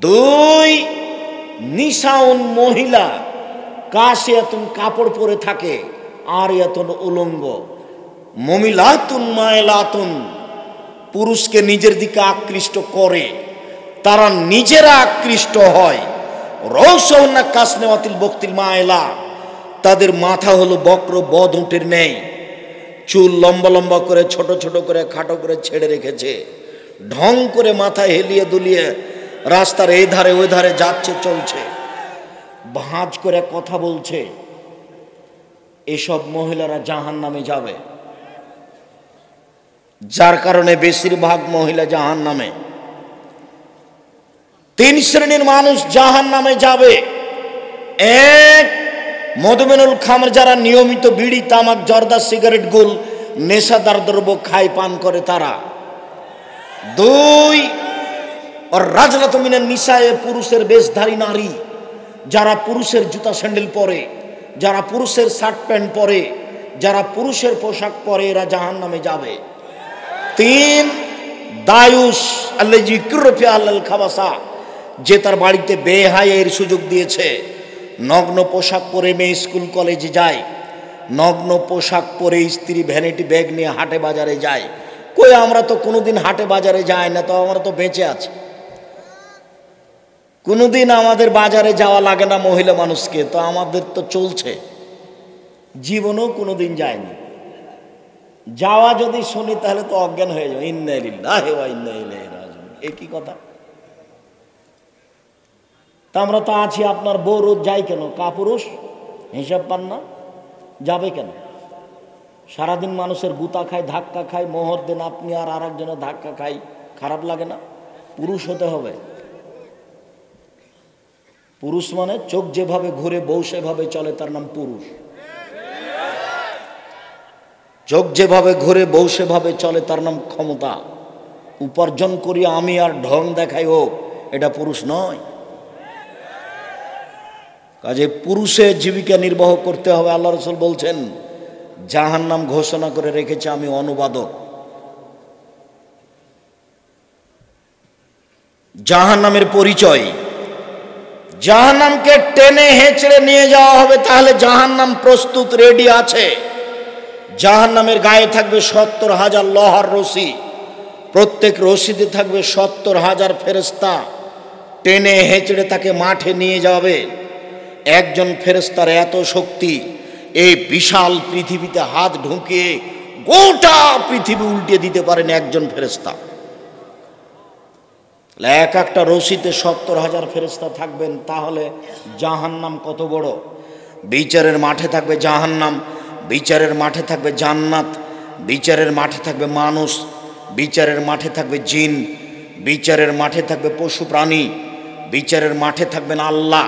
দুই, নিসাউন মহিলা কাসিয়াতুন কাপড় পরে থাকে, আরিয়াতুন উলঙ্গ। মমিলাতুন মায়লাতুন পুরুষকে নিজের দিকে আকৃষ্ট করে, তারা নিজেরা আকৃষ্ট হয়। রৌসউন্না কাসনেওয়াতিল বক্তিল মায়লা তাদের মাথা হলো বক্র বদ উটের ন্যায়, চুল লম্বা লম্বা করে ছোট ছোট করে খাটো করে ছেড়ে রেখেছে, ঢং করে মাথা হেলিয়ে দুলিয়ে রাস্তার এই ধারে ওই ধারে যাচ্ছে চলছে, ভাঁজ করে কথা বলছে। এসব মহিলারা জাহান্নামে যাবে, যার কারণে বেশিরভাগ মহিলা জাহান্নামে। তিন শ্রেণীর মানুষ জাহান্নামে যাবে। এক, মধুমেনুল খামর, যারা নিয়মিত বিড়ি তামাক জর্দা সিগারেট গুল নেশাদার দ্রব্য খায় পান করে তারা। দুই, আর রাজলাত মিনান নিসায়ে পুরুষের বেশধারী নারী, যারা পুরুষের জুতা স্যান্ডেল পরে, যারা পুরুষের শার্ট প্যান্ট পরে, যারা পুরুষের পোশাক পরে, এরা জাহান্নামে যাবে। তিন, দায়ুস আল্লাজি কুরফি আল্লাল খাবাসা, যে তার বাড়িতে বেহায়ের সুযোগ দিয়েছে। নগ্ন পোশাক পরে মেয়ে স্কুল কলেজে যায়, নগ্ন পোশাক পরে স্ত্রী ভ্যানিটি ব্যাগ নিয়ে হাটে বাজারে যায়। কই আমরা তো কোনোদিন হাটে বাজারে যাই না, তো আমরা তো বেঁচে আছি। কোনোদিন আমাদের বাজারে যাওয়া লাগে না মহিলা মানুষকে, তো আমাদের তো চলছে। জীবনেও কোনোদিন যায়নি। যাওয়া যদি শুনি তাহলে তো অজ্ঞান হয়ে যাবে। ইন্না লিল্লাহি ওয়া ইন্না ইলাইহি রাজিউন, এ কি কথা? তা আমরা তো আছি। আপনার বউ রোজ যায় কেন? কাপুরুষ হিসাব পান না, যাবে কেন? সারাদিন মানুষের গুতা খায়, ধাক্কা খায়, মোহর দেন আপনি আর আরেকজনের ধাক্কা খায়, খারাপ লাগে না? পুরুষ হতে হবে। পুরুষ মানে চোখ যেভাবে ঘুরে বউ সেভাবে চলে, তার নাম পুরুষ। চোখ যেভাবে ঘুরে বউ সেভাবে চলে, তার নাম ক্ষমতা। উপার্জন করি আমি আর ঢং দেখাই ও, এটা পুরুষ নয়। কাজে পুরুষের জীবিকা নির্বাহ করতে হবে। আল্লাহ রাসূল বলছেন, জাহান্নাম ঘোষণা করে রেখেছে আমি অনুবাদক। জাহান্নামের পরিচয়, জাহান্নামকে টেনে হেঁচড়ে নিয়ে যাওয়া হবে, তাহলে জাহান্নাম প্রস্তুত, রেডি আছে। জাহান্নামের গায়ে থাকবে ৭০,০০০ লোহার রশি, প্রত্যেক রশিতে থাকবে ৭০,০০০ ফেরেশতা, টেনে হেঁচড়ে তাকে মাঠে নিয়ে যাবে। একজন ফেরেশতার এত শক্তি, এই বিশাল পৃথিবীতে হাত ঢুকিয়ে গোটা পৃথিবী উল্টে দিতে পারেন একজন ফেরেশতা। এক একটা রশিতে ৭০,০০০ ফেরেশতা থাকবেন, তাহলে জাহান্নাম কত বড়। বিচারের মাঠে থাকবে জাহান্নাম, বিচারের মাঠে থাকবে জান্নাত, বিচারের মাঠে থাকবে মানুষ, বিচারের মাঠে থাকবে জিন, বিচারের মাঠে থাকবে পশু প্রাণী, বিচারের মাঠে থাকবেন আল্লাহ,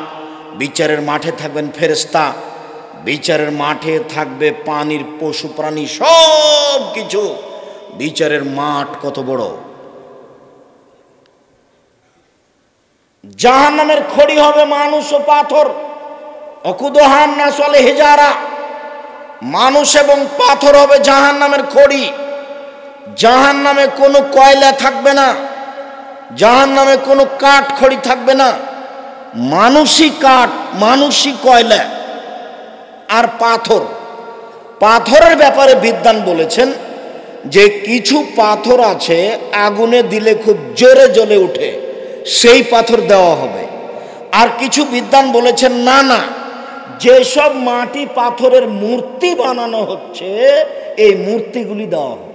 বিচারের মাঠে থাকবেন ফেরেশতা, বিচারের মাঠে থাকবে পানির পশু প্রাণী, সব কিছু। বিচারের মাঠ কত বড়। জাহান্নামের খড়ি হবে মানুষ ও পাথর। অকুদহান না চলে হেজারা, মানুষ এবং পাথর হবে জাহান্নামের খড়ি। জাহান্নামে কোনো কয়লা থাকবে না, জাহান্নামে কোনো কাঠ খড়ি থাকবে না। মানুষই কাঠ, মানুষই কয়লা আর পাথর। পাথরের ব্যাপারে বিদ্বান বলেছেন যে কিছু পাথর আছে আগুনে দিলে খুব জোরে জ্বলে ওঠে, সেই পাথর দেওয়া হবে। আর কিছু বিদ্বান বলেছেন না না, যেসব মাটি পাথরের মূর্তি বানানো হচ্ছে এই মূর্তিগুলি দেওয়া হবে,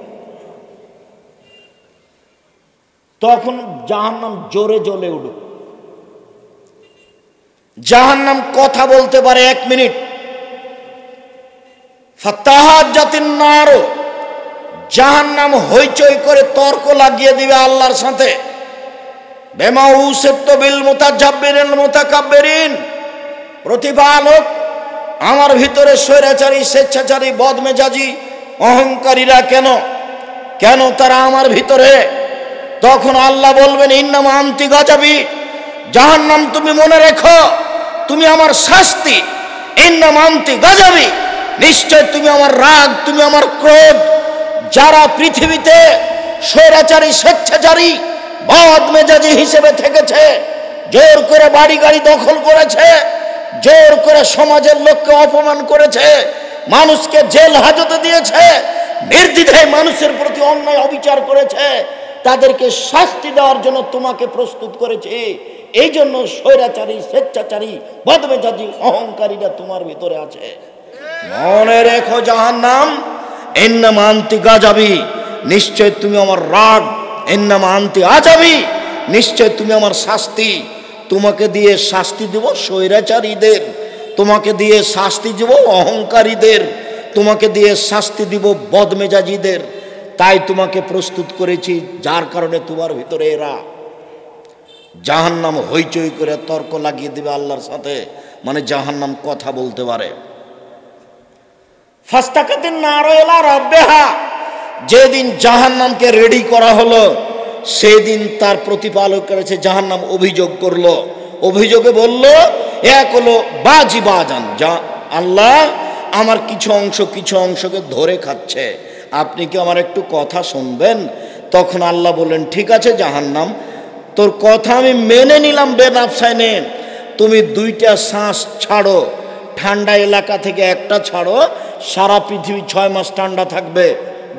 তখন জাহান্নাম জোরে জ্বলে উঠবে। জাহান্নাম কথা বলতে পারে 1 মিনিট। ফাতাহাজ্জাতিন নার, জাহান্নাম হইচই করে তর্ক লাগিয়ে দিবে আল্লাহর সাথে। বেমা উসিতু বিল মুতাজাব্বিরিল মুতাকাব্বিরিন, প্রতিপালক আমার ভিতরে স্বৈরাচারী, স্বেচ্ছাচারী, বদমেজাজি, অহংকারীরা কেন কেন তারা আমার ভিতরে? তখন আল্লাহ বলবেন, ইন্নামা আনতি গাজাবি, জাহান্নাম তুমি মনে রেখো তুমি আমার শাস্তি। ইন্নামা আনতি গাজাবি, নিশ্চয় তুমি আমার রাগ, তুমি আমার ক্রোধ। যারা পৃথিবীতে স্বৈরাচারী, স্বেচ্ছাচারী, বদমেজাজি হিসেবে থেকেছে, জোর করে বাড়ি গাড়ি দখল করেছে, জোর করে সমাজের লোককে অপমান করেছে, মানুষকে জেল হাজতে দিয়েছে, নির্দ্বিধায় মানুষের প্রতি অন্যায় অবিচার করেছে, তাদেরকে শাস্তি দেওয়ার জন্য তোমাকে প্রস্তুত করেছে। এই জন্য স্বৈরাচারী, স্বেচ্ছাচারী, বদমেজাজি, অহংকারীরা তোমার ভিতরে আছে। মনে রেখো জাহান্নাম, ইন্নামা আনতি গাজাবি, নিশ্চয় তুমি আমার রাগ, ইন্নামা আনতি আজাবি, নিশ্চয় তুমি আমার শাস্তি। তোমাকে দিয়ে শাস্তি দেব স্বৈরাচারীদের, তোমাকে দিয়ে শাস্তি দেব অহংকারীদের, তোমাকে দিয়ে শাস্তি দিব বদমেজাজিদের। তাই তোমাকে প্রস্তুত করেছি, যার কারণে তোমার ভিতরে এরা জাহান্নাম হইচই করে তর্ক লাগিয়ে দিবে আল্লাহর সাথে, মানে জাহান্নাম কথা বলতে পারে। ফাস্তাকাতিন নারু ইলা রাব্বিহা, যেদিন জাহান্নামকে রেডি করা হলো সেদিন তার প্রতিপালক করেছে জাহান্নাম অভিযোগ করলো, অভিযোগে বলল এক হলো বাজি বাজান, যা আল্লাহ আমার কিছু অংশকে ধরে খাচ্ছে, আপনি কি আমার একটু কথা শুনবেন? তখন আল্লাহ বললেন ঠিক আছে জাহান্নাম, তোর কথা আমি মেনে নিলাম বেনাফসায়, তুমি 2টা শ্বাস ছাড়ো, ঠান্ডা এলাকা থেকে একটা ছাড়ো, সারা পৃথিবী 6 মাস ঠান্ডা থাকবে।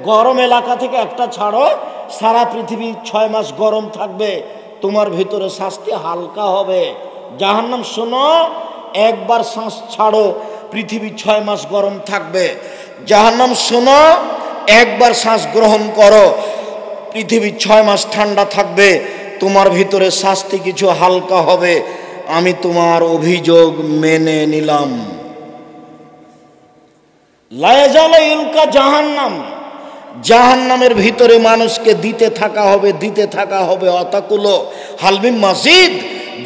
গরম এলাকা থেকে একটা ছাড়ো, সারা পৃথিবী 6 মাস গরম থাকবে, তোমার ভিতরে শাস্তি হালকা হবে। জাহান্নাম শোনো, একবার শ্বাস ছাড়ো, পৃথিবী 6 মাস গরম থাকবে। জাহান্নাম শোনো, একবার শ্বাস গ্রহণ করো, পৃথিবী 6 মাস ঠান্ডা থাকবে, তোমার ভিতরে শাস্তি কিছু হালকা হবে, আমি তোমার অভিযোগ মেনে নিলাম। লা ইয়াজালু ইলকা জাহান্নাম, জাহান্নামের ভিতরে মানুষকে দিতে থাকা হবে অতাকুলো হালমিন মাজিদ।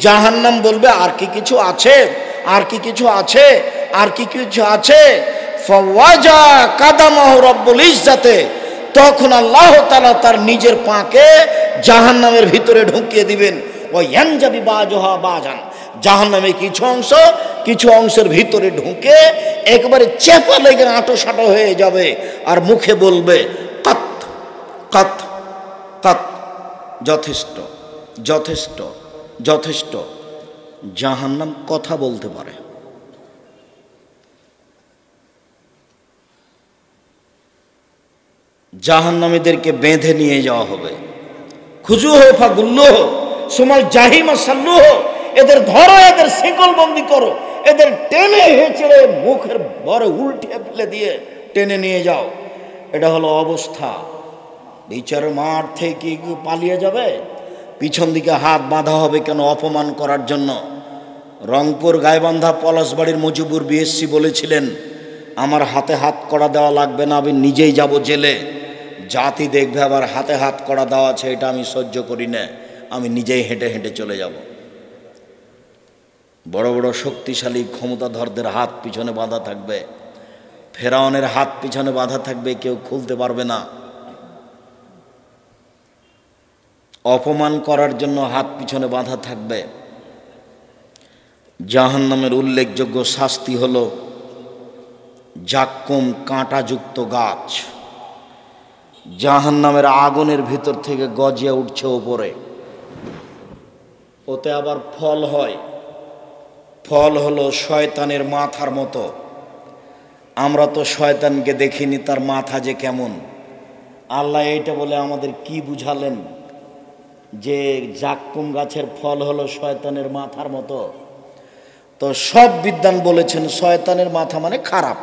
জাহান্নাম বলবে আর কি কিছু আছে, আর কি কিছু আছে, আর কি কিছু আছে। ফাওয়াজা কাদামাহু রব্বুল ইজ্জাতে, তখন আল্লাহ তাআলা তার নিজের পাকে জাহান্নামের ভিতরে ঢুকিয়ে দিবেন। ওয়া ইয়ানজাবি বাজুহা বাজান, জাহান্নামে কিছু অংশের ভিতরে ঢুকে একবারে চেপা লেগে আঁটো হয়ে যাবে, আর মুখে বলবে কাত কাত কাত, যথেষ্ট যথেষ্ট যথেষ্ট। জাহান্নাম কথা বলতে পারে। জাহান্নামীদেরকে বেঁধে নিয়ে যাওয়া হবে। খুজুহ ফাগুল্লুহ সুমাল জাহিমা সাল্লুহ, এদের ধরো, এদের শিকল বন্দি করো, এদের টেনে হেঁচড়ে মুখের ভরে উল্টে ফেলে দিয়ে টেনে নিয়ে যাও। এটা হলো অবস্থা। বিচারের মাঠ থেকে কি পালিয়ে যাবে? পিছন দিকে হাত বাঁধা হবে কেন? অপমান করার জন্য। রংপুর গাইবান্ধা পলাশবাড়ির মুজিবুর বিএসসি বলেছিলেন আমার হাতে হাত কড়া দেওয়া লাগবে না, আমি নিজেই যাব জেলে। জাতি দেখবে আবার হাতে হাত কড়া দেওয়া আছে, এটা আমি সহ্য করি না, আমি নিজেই হেঁটে হেঁটে চলে যাব। বড় বড় শক্তিশালী ক্ষমতাধরদের হাত পিছনে বাঁধা থাকবে, ফেরাউনের হাত পিছনে বাঁধা থাকবে, কেউ খুলতে পারবে না। অপমান করার জন্য হাত পিছনে বাঁধা থাকবে। জাহান্নামের উল্লেখযোগ্য শাস্তি হলো জাক্কুম, কাঁটাযুক্ত গাছ। জাহান্নামের আগুনের ভিতর থেকে গজিয়ে উঠছে ওপরে, ওতে আবার ফল হয়। ফল হলো শয়তানের মাথার মতো। আমরা তো শয়তানকে দেখিনি, তার মাথা যে কেমন। আল্লাহ এইটা বলে আমাদের কি বুঝালেন যে জাক্কুম গাছের ফল হলো শয়তানের মাথার মতো? তো সব বিদ্বান বলেছেন শয়তানের মাথা মানে খারাপ,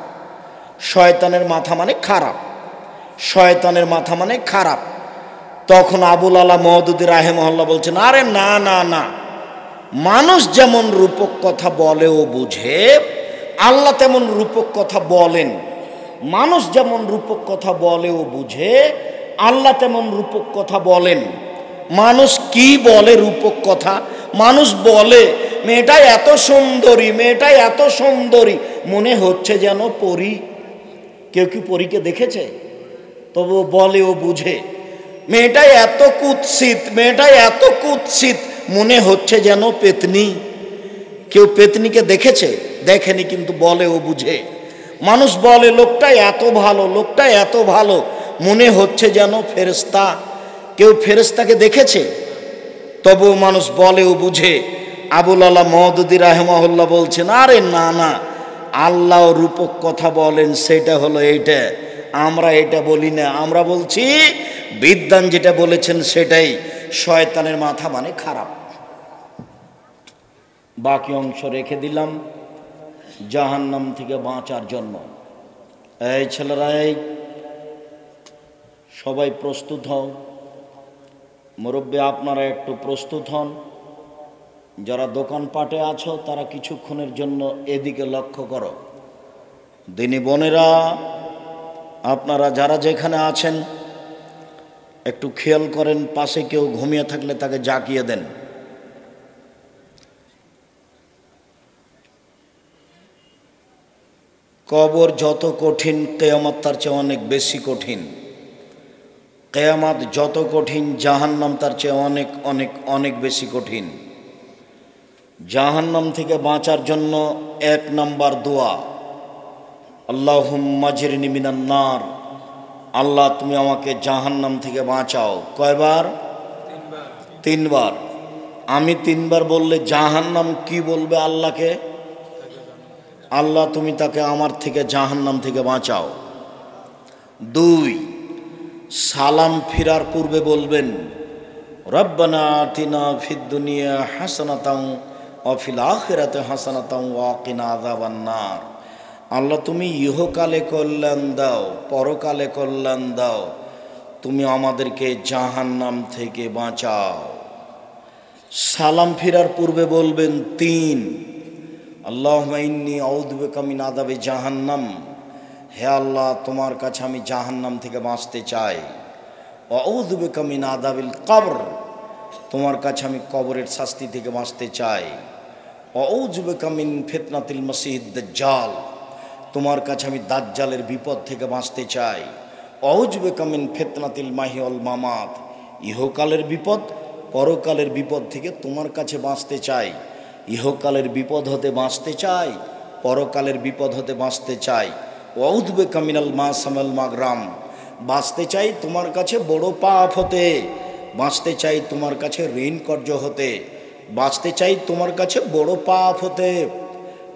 শয়তানের মাথা মানে খারাপ, শয়তানের মাথা মানে খারাপ। তখন আবুল আলা মওদুদি রাহিমাহুল্লাহ বলছেন আরে না না না, মানুষ যেমন রূপক কথা বলে ও বুঝে, আল্লাহ তেমন রূপক কথা বলেন। মানুষ যেমন রূপক কথা বলে ও বুঝে, আল্লাহ তেমন রূপক কথা বলেন। মানুষ কি বলে রূপক কথা? মানুষ বলে মেয়েটা এত সুন্দরী, মেয়েটা এত সুন্দরী, মনে হচ্ছে যেন পরী। কেউ কি পরীকে দেখেছে? তবু বলে ও বুঝে। মেয়েটা এত কুৎসিত, মেয়েটা এত কুৎসিত, মনে হচ্ছে যেন পেতনি। কেউ পেতনিকে দেখেছে? দেখেনি, কিন্তু বলে ও বুঝে। মানুষ বলে লোকটা এত ভালো, লোকটা এত ভালো, মনে হচ্ছে যেন ফেরেশতা। কেউ ফেরেশতাকে দেখেছে? তবু মানুষ বলে ও বুঝে। আবুল আলা মওদুদী রাহিমাহুল্লাহ বলছেন, আরে না না, আল্লাহ রূপক কথা বলেন, সেটা হলো এইটা, আমরা এটা বলি না, আমরা বলছি বিদ্বান যেটা বলেছেন সেটাই। শয়তানের মাথা মানে খারাপ। বাকি অংশ রেখে দিলাম জাহান্নাম থেকে বাঁচার জন্য। এই ছেলেরা, এই সবাই প্রস্তুত হও। মুরব্বী আপনারা একটু প্রস্তুত হন। যারা দোকানপাটে আছো তারা কিছুক্ষণের জন্য এদিকে লক্ষ্য করো। দিনী বোনেরা, আপনারা যারা যেখানে আছেন একটু খেয়াল করেন, পাশে কেউ ঘুমিয়ে থাকলে তাকে জাগিয়ে দেন। কবর যত কঠিন, কিয়ামত তার চেয়ে অনেক বেশি কঠিন। কিয়ামত যত কঠিন, জাহান্নাম তার চেয়ে অনেক অনেক অনেক বেশি কঠিন। জাহান্নাম থেকে বাঁচার জন্য 1 নাম্বার দোয়া, আল্লাহুম্মা আজরিনি মিনান নার। আল্লাহ তুমি আমাকে জাহান্নাম থেকে বাঁচাও। কয়বার? 3 বার। আমি 3 বার বললে জাহান্নাম কি বলবে আল্লাহকে? আল্লাহ তুমি তাকে আমার থেকে জাহান্নাম থেকে বাঁচাও। 2, সালাম ফিরার পূর্বে বলবেন, রব্বানা আতিনা ফিদ দুনিয়া হাসানাতাও ওয়া ফিল আখিরাতি হাসানাতাও ওয়া কিনা আযাবান নার। আল্লাহ তুমি ইহকালে কল্যাণ দাও, পরকালে কল্যাণ দাও, তুমি আমাদেরকে জাহান্নাম থেকে বাঁচাও। সালাম ফিরার পূর্বে বলবেন 3, আল্লাহুম্মা ইন্নী আউযু বিকা মিন আযাবি জাহান্নাম। হে আল্লাহ, তোমার কাছে আমি জাহান্নাম থেকে বাঁচতে চাই। ওয়া আউযু বিকা মিন আযাবিল কবর, তোমার কাছে আমি কবরের শাস্তি থেকে বাঁচতে চাই। ওয়া আউযু বিকা মিন ফিতনাতিল মাসিহিদ দাজ্জাল, তোমার কাছে আমি দাজ্জালের বিপদ থেকে বাঁচতে চাই। ওয়া আউযু বিকা মিন ফিতনাতিল মাহি ওয়াল মামাত, ইহকালের বিপদ পরকালের বিপদ থেকে তোমার কাছে বাঁচতে চাই। ইহকালের বিপদ হতে বাঁচতে চাই, পরকালের বিপদ হতে বাঁচতে চাই। ওয়া আউযু বিকা মিনাল মাসামাল মাগরাম, বাঁচতে চাই তোমার কাছে বড় পাপ হতে, বাঁচতে চাই তোমার কাছে ঋণ কর্য হতে, বাঁচতে চাই তোমার কাছে বড় পাপ হতে,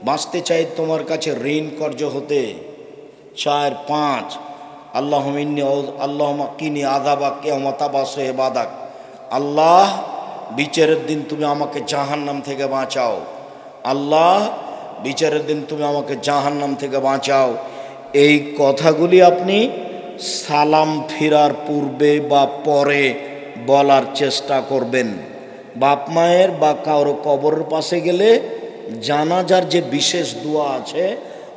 বাঁচতে চাই তোমার কাছে ঋণ কর্য হতে। 4, 5, আল্লাহুম্মা কিনি আযাবাক কিয়ামাতা বাসে ইবাদাক। আল্লাহ বিচারের দিন তুমি আমাকে জাহান্নাম থেকে বাঁচাও। আল্লাহ বিচারের দিন তুমি আমাকে জাহান্নাম থেকে বাঁচাও। এই কথাগুলি আপনি সালাম ফিরার পূর্বে বা পরে বলার চেষ্টা করবেন। বাপ মায়ের বা কারো কবরের পাশে গেলে জানাজার যে বিশেষ দোয়া আছে,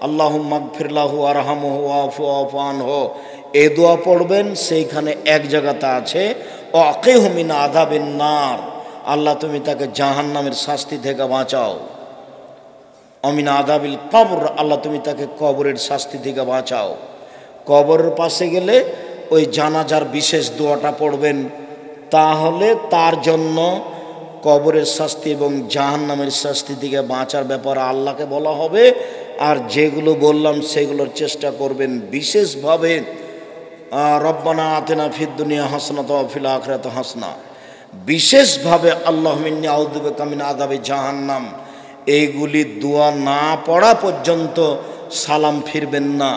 আল্লাহুম্মা গফির লাহু ওয়ারহামহু ওয়াফু আনহু, এই দোয়া পড়বেন। সেইখানে এক জায়গাতে আছে ওয়াকিহু মিন আযাবিন নার, আল্লাহ তুমি তাকে জাহান্নামের শাস্তি থেকে বাঁচাও। অমিন আযাবিল কবর, আল্লাহ তুমি তাকে কবরের শাস্তি থেকে বাঁচাও। কবরের পাশে গেলে ওই জানাজার বিশেষ দোয়াটা পড়বেন, তাহলে তার জন্য কবরের শাস্তি এবং জাহান্নামের শাস্তি থেকে বাঁচার ব্যাপারে আল্লাহকে বলা হবে। আর যেগুলো বললাম সেগুলোর চেষ্টা করবেন বিশেষভাবে, রব্বানা আতিনা ফিদ দুনিয়া হাসানাতাও ওয়া ফিল আখিরাতি হাসানা, বিশেষভাবে আল্লাহুম্মা ইন্নী আউযু বিকা মিন আযাবি জাহান্নাম, এইগুলি দোয়া না পড়া পর্যন্ত সালাম ফিরবেন না।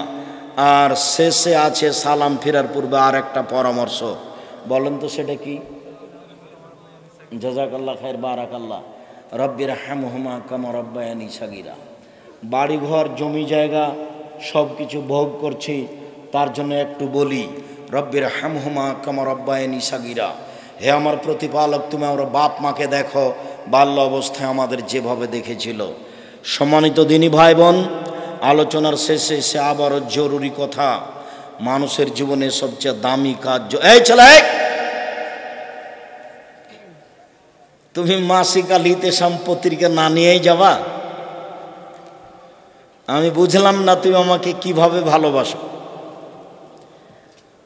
আর শেষে আছে সালাম ফেরার পূর্বে আর একটা পরামর্শ, বলেন তো সেটা কি? জাযাকাল্লাহ খায়র, বারাকাল্লাহ। রব্বির হামহুমা কামা রাব্বায়ানি সাগীরা। বাড়িঘর জমি জায়গা সব কিছু ভোগ করছি, তার জন্য একটু বলি, রব্বির হামহুমা কামা রাব্বায়ানি সাগীরা। হে আমার প্রতিপালক, তুমি আমার বাপ মাকে দেখো বাল্য অবস্থায় আমাদের যেভাবে দেখেছিল। সম্মানিত দিনী ভাই বোন, আলোচনার শেষে এসে আবারও জরুরি কথা, মানুষের জীবনে সবচেয়ে দামি কাজ। এই ছেলে, তুমি মাসিক আল ইতিসাম পত্রিকা না নিয়েই যাবা? আমি বুঝলাম না তুমি আমাকে কিভাবে ভালোবাসো।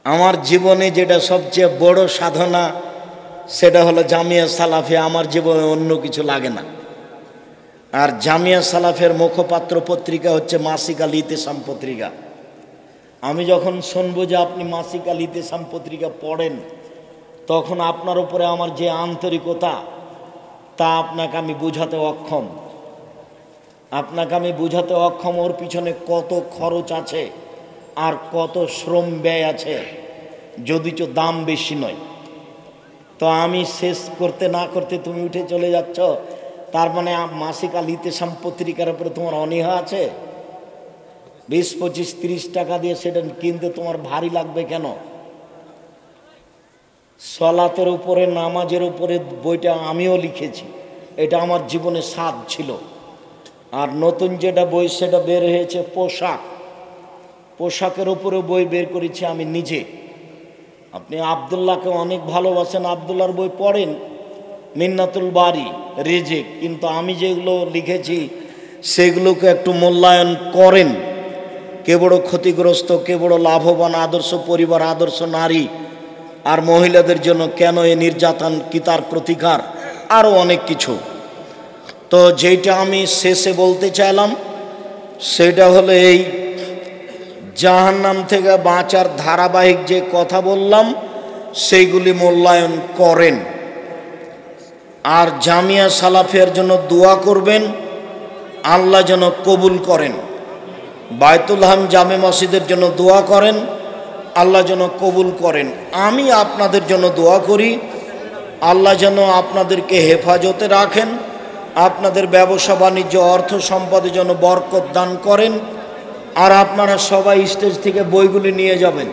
আমার জীবনে যেটা সবচেয়ে বড় সাধনা সেটা হলো জামিয়া সালাফিয়া। আমার জীবনে অন্য কিছু লাগে না। আর জামিয়া সালাফের মুখপাত্র পত্রিকা হচ্ছে মাসিক আল ইতিসাম পত্রিকা। আমি যখন শুনবো যে আপনি মাসিক আল ইতিসাম পত্রিকা পড়েন, তখন আপনার উপরে আমার যে আন্তরিকতা, তা আপনাকে আমি বুঝাতে অক্ষম, আপনাকে আমি বুঝাতে অক্ষম ওর পিছনে কত খরচ আছে আর কত শ্রম ব্যয় আছে, যদিচ দাম বেশি নয়। তো আমি শেষ করতে না করতে তুমি উঠে চলে যাচ্ছ, তার মানে মাসিক আল ইতেসাম পত্রিকার উপরে তোমার অনীহা আছে? 20, 25, 30 টাকা দিয়ে সেটা কিনতে তোমার ভারী লাগবে কেন? সলাতের উপরে, নামাজের উপরে বইটা আমিও লিখেছি, এটা আমার জীবনে স্বাদ ছিল। আর নতুন যেটা বই সেটা বের হয়েছে পোশাক, পোশাকের উপরে বই বের করেছি আমি নিজে। আপনি আবদুল্লাহকে অনেক ভালোবাসেন, আবদুল্লাহর বই পড়েন, মিন্নাতুল বারি, রেজেক, কিন্তু আমি যেগুলো লিখেছি সেগুলোকে একটু মূল্যায়ন করেন। কে বড় ক্ষতিগ্রস্ত, কে বড় লাভবান, আদর্শ পরিবার, আদর্শ নারী, আর মহিলাদের জন্য কেন এ নির্যাতন, কি তার প্রতিকার, আরও অনেক কিছু। তো যেটা আমি শেষে বলতে চাইলাম সেটা হলো এই জাহান্নাম থেকে বাঁচার ধারাবাহিক যে কথা বললাম সেইগুলি মূল্যায়ন করেন। আর জামিয়া সালাফিয়ার জন্য দোয়া করবেন, আল্লাহ যেন কবুল করেন। বায়তুল হাম জামে মসজিদের জন্য দোয়া করেন, আল্লাহ যেন কবুল করেন। আমি আপনাদের জন্য দোয়া করি, আল্লাহ যেন আপনাদেরকে হেফাজতে রাখেন, আপনাদের ব্যবসা বাণিজ্য অর্থ সম্পদে যেন বরকত দান করেন। আর আপনারা সবাই স্টেজ থেকে বইগুলি নিয়ে যাবেন।